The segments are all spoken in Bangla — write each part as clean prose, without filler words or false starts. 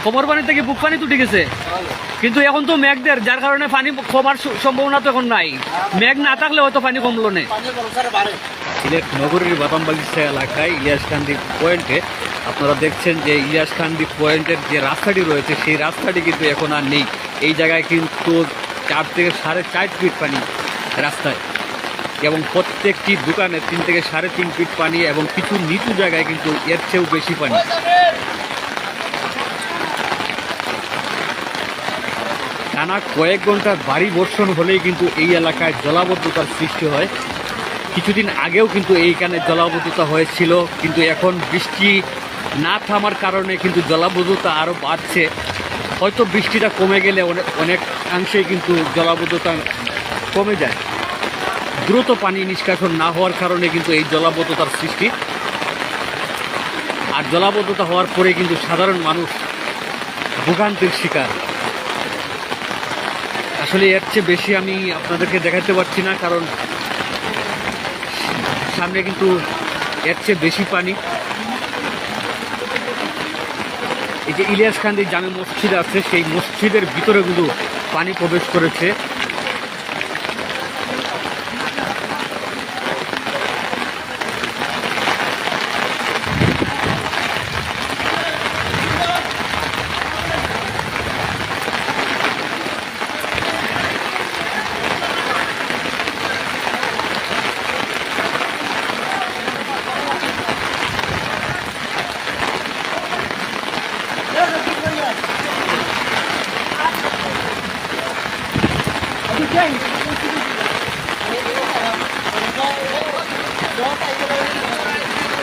কোমর পানি থেকে বুক পানি তুটে গেছে, কিন্তু এখন তো মেঘদের, যার কারণে পানি কমার সম্ভাবনা তো এখন নাই। মেঘ না থাকলে হয়তো পানি কমলো না। সিলেট নগরীর বাদামবাগিচা এলাকায় ইলিয়াসকান্দি পয়েন্টে আপনারা দেখছেন যে ইলিয়াসকান্দি পয়েন্টের যে রাস্তাটি রয়েছে সেই রাস্তাটি কিন্তু এখন আর নেই। এই জায়গায় কিন্তু 4 থেকে 4.5 ফিট পানি রাস্তায়, এবং প্রত্যেকটি দোকানে 3 থেকে 3.5 ফিট পানি, এবং কিছু নিচু জায়গায় কিন্তু এর চেয়েও বেশি পানি। টানা কয়েক ঘন্টার ভারী বর্ষণ হলেই কিন্তু এই এলাকায় জলাবদ্ধতার সৃষ্টি হয়। কিছুদিন আগেও কিন্তু এইখানে জলাবদ্ধতা হয়েছিল, কিন্তু এখন বৃষ্টি না থামার কারণে কিন্তু জলাবদ্ধতা আরও বাড়ছে। হয়তো বৃষ্টিটা কমে গেলে অনেকাংশেই কিন্তু জলাবদ্ধতা কমে যায়। দ্রুত পানি নিষ্কাশন না হওয়ার কারণে কিন্তু এই জলাবদ্ধতার সৃষ্টি, আর জলাবদ্ধতা হওয়ার পরে কিন্তু সাধারণ মানুষ ভোগান্তির শিকার। আসলে এর চেয়ে বেশি আমি আপনাদেরকে দেখাতে পারছি না, কারণ সামনে কিন্তু এর চেয়ে বেশি পানি। এই যে ইলিয়াসকান্দি জামে মসজিদ আছে, সেই মসজিদের ভিতরে কিন্তু পানি প্রবেশ করেছে।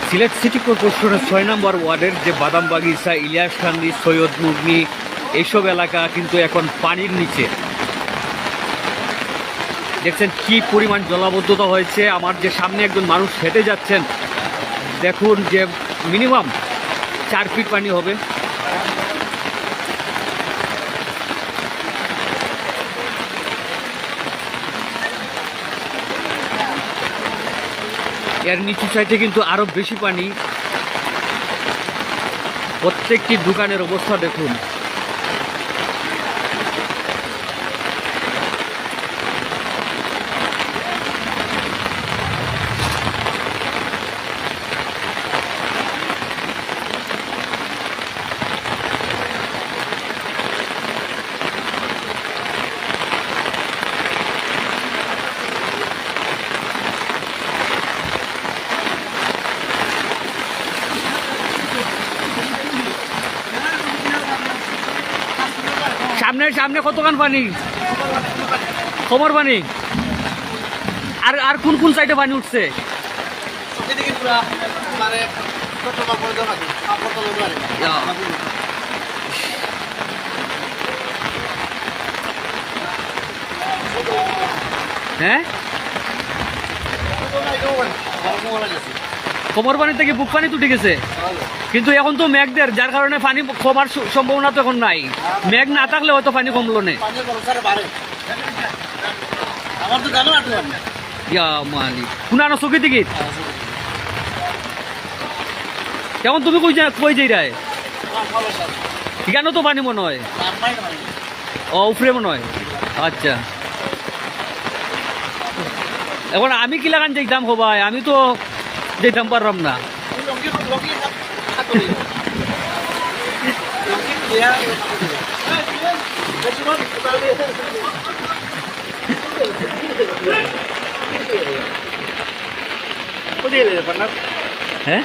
সিলেট সিটি কর্পোরেশনের 6 নম্বর ওয়ার্ডের যে বাদামবাগিচা, ইলিয়াসকান্দি, সৈয়দ মুগনি, এইসব এলাকা কিন্তু এখন পানির নিচে। দেখছেন কি পরিমাণ জলাবদ্ধতা হয়েছে। আমার যে সামনে একজন মানুষ হেঁটে যাচ্ছেন, দেখুন যে মিনিমাম 4 ফিট পানি হবে। এর নিচু সাইডে কিন্তু আরো বেশি পানি। প্রত্যেকটি দোকানের অবস্থা দেখুন। সামনে সামনে কতখান পানি, কোমর পানি। আর আর কোন কোন সাইডে পানি উঠছে? হ্যাঁ, কোমর পানি থেকে বুক পানি তুটে গেছে, কিন্তু এখন তো মেঘদের, যার কারণে পানি কমার সম্ভাবনা তো এখন নাই। মেঘ না থাকলে হয়তো পানি কমলো না। পুনানো চকি টিকিট এখন তুমি কই যাই রায় এখানে তো পানি মনে হয়। ও উফরে মনে হয়। আচ্ছা, এখন আমি কি লাগান যাইতাম হবাই, আমি তো যেতাম পারলাম না। হ্যাঁ।